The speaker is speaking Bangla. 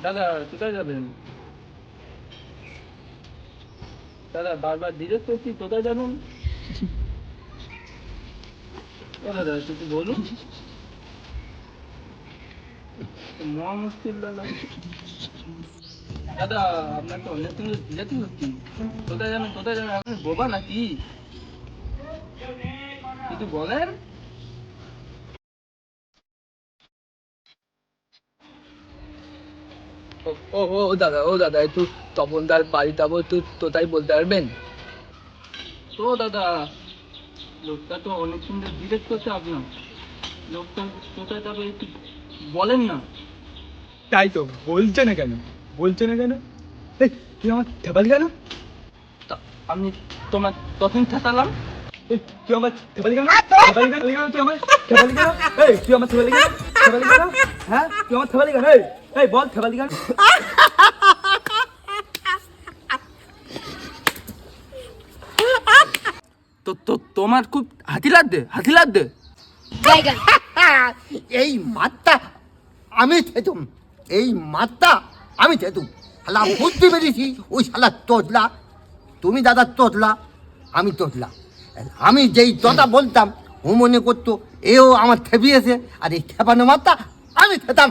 দাদা কোথায় যাবেন? দাদা বারবার জিজ্ঞেস করছি কোথায় যাবেন? ও দাদা একটু বলুন। মহা মুশকিল দাদা। দাদা আপনাকে অনেক কিন্তু জিজ্ঞাসা করছি কোথায় যাবেন কোথায় যাবেন, আপনি বোবা নাকি? কিছু বলেন। ও ও ও দাদা, ও দাদা, একটু তপনদার বাড়ি যাবো, একটু তোতাই বলতে পারবেন? তো দাদা লোকটা তো অনেক সুন্দর জিজ্ঞেস করছে আপনার, লোকটা কোথায় যাবে একটু বলেন না। তাই তো বলছে না কেন, বলছে না কেন? এই তুই আমার থেপালি কেন? আমি তোমার তখন থাকালাম। এই তুই আমার থেপালি কেন? থেপালি কেন? তুই আমার থেপালি কেন? এই তুই আমার থেপালি কেন? থেপালি কেন? হ্যাঁ তুই আমার থেপালি কেন? এই বল থেপালি কেন? তো তো তোমার খুব হাতি লাগবে। এই মাত্রা আমি থেতুম, এই মাত্রা আমি থেতুম। শালা বুদ্ধি পেরেছি, ওই শালা তোতলা। তুমি দাদা তোতলা, আমি তোতলা। আমি যেই কথা বলতাম ও মনে করতো এও আমার থেপিয়েছে, আর এই থেপানো মাত্রা আমি থেতাম।